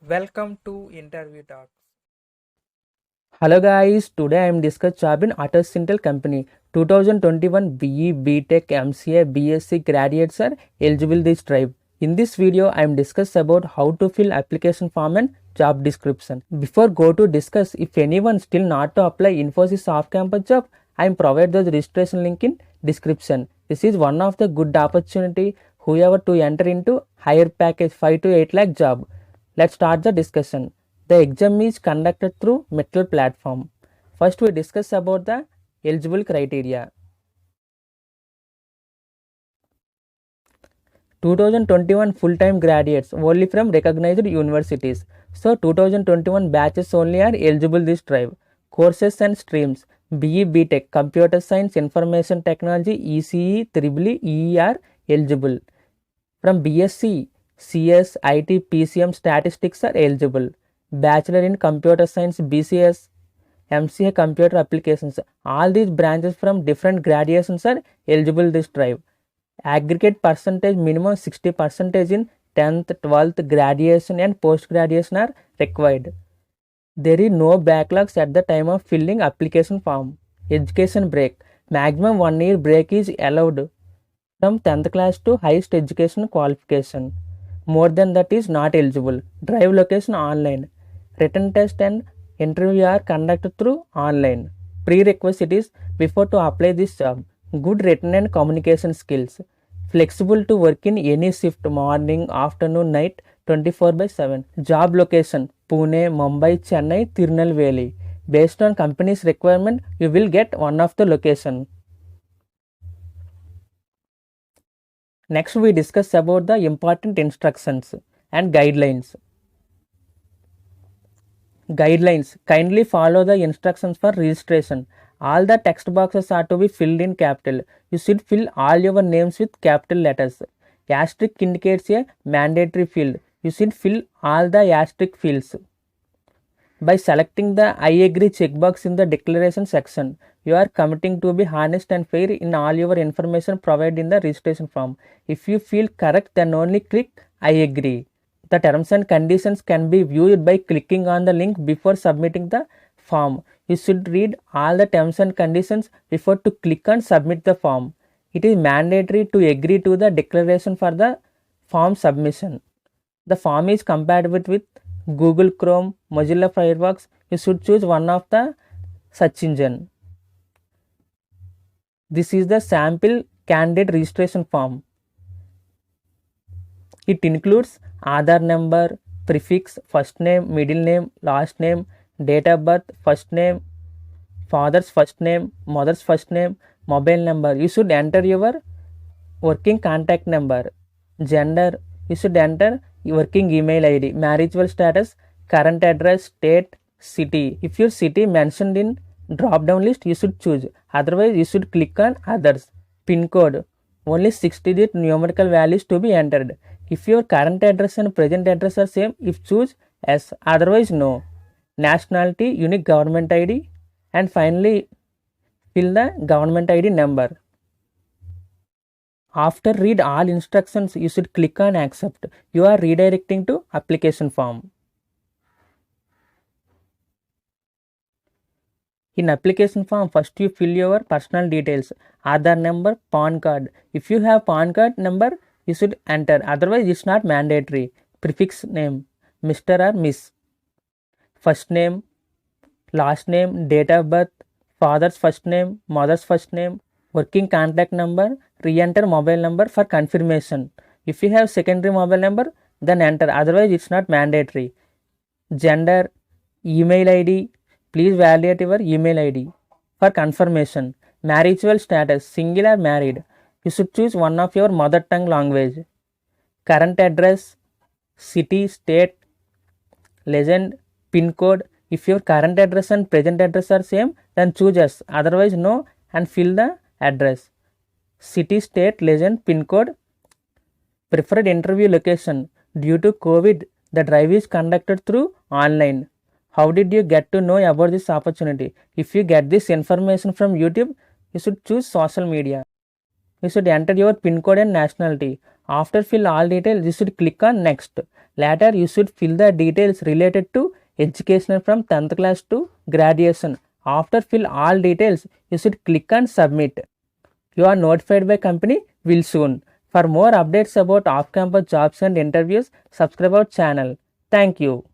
Welcome to Interview Talks. Hello guys, today I am discuss job in Autocental company. 2021 BE, BTech, MCA, BSc graduates are eligible this drive. In this video, I am discuss about how to fill application form and job description. Before go to discuss, if anyone still not to apply Infosys off-campus job, I am provide the registration link in description. This is one of the good opportunity whoever to enter into higher package 5 to 8 lakh job. Let's start the discussion. The exam is conducted through Metal platform. First, we discuss about the eligible criteria. 2021 full-time graduates only from recognized universities. So 2021 batches only are eligible this drive. Courses and streams: BE, BTech, Computer Science, Information Technology, ECE, EEE, EE are eligible. From BSc, CS, IT, PCM, Statistics are eligible. Bachelor in Computer Science, BCS, MCA Computer Applications. All these branches from different graduations are eligible this drive. Aggregate percentage minimum 60% in 10th, 12th, graduation and post graduation are required. There is no backlogs at the time of filling application form. Education break: maximum 1 year break is allowed from 10th class to highest education qualification. More than that is not eligible. Drive location online. Written test and interview are conducted through online. Prerequisite is before to apply this job: good written and communication skills. Flexible to work in any shift, morning, afternoon, night, 24/7. Job location: Pune, Mumbai, Chennai, Tirunelveli. Based on company's requirement, you will get one of the location. Next, we discuss about the important instructions and guidelines. Guidelines: kindly follow the instructions for registration. All the text boxes are to be filled in capital. You should fill all your names with capital letters. Asterisk indicates a mandatory field. You should fill all the asterisk fields. By selecting the I agree checkbox in the declaration section, you are committing to be honest and fair in all your information provided in the registration form. If you feel correct, then only click I agree. The terms and conditions can be viewed by clicking on the link before submitting the form. You should read all the terms and conditions before to click and submit the form. It is mandatory to agree to the declaration for the form submission. The form is compatible with Google Chrome, Mozilla Firefox. You should choose one of the search engine. This is the sample candidate registration form. It includes Aadhaar number, prefix, first name, middle name, last name, date of birth, first name, father's first name, mother's first name, mobile number. You should enter your working contact number. Gender: you should enter your working email ID. Marital status: current address, state, city. If your city mentioned in drop down list, you should choose. Otherwise, you should click on others. Pin code: only 6-digit numerical values to be entered. If your current address and present address are same, if choose yes, otherwise no. Nationality: unique government ID. And finally, fill the government ID number. After read all instructions, you should click on accept. You are redirecting to application form. In application form, first you fill your personal details: Aadhaar number, PAN card. If you have PAN card number, you should enter. Otherwise, it's not mandatory. Prefix name: Mr. or Miss. First name, last name, date of birth, father's first name, mother's first name, working contact number. Re-enter mobile number for confirmation. If you have secondary mobile number, then enter. Otherwise, it's not mandatory. Gender, email ID. Please validate your email ID for confirmation. Marital status: single or married. You should choose one of your mother tongue language. Current address: city, state, legend, pin code. If your current address and present address are same, then choose yes. Otherwise, no, and fill the address. City, state, legend, pin code. Preferred interview location: due to COVID, the drive is conducted through online. How did you get to know about this opportunity? If you get this information from YouTube, you should choose social media. you should enter your PIN code and nationality. After fill all details, you should click on next. Later, you should fill the details related to education from 10th class to graduation. After fill all details, you should click on submit. You are notified by company will soon. For more updates about off-campus jobs and interviews, subscribe our channel. Thank you.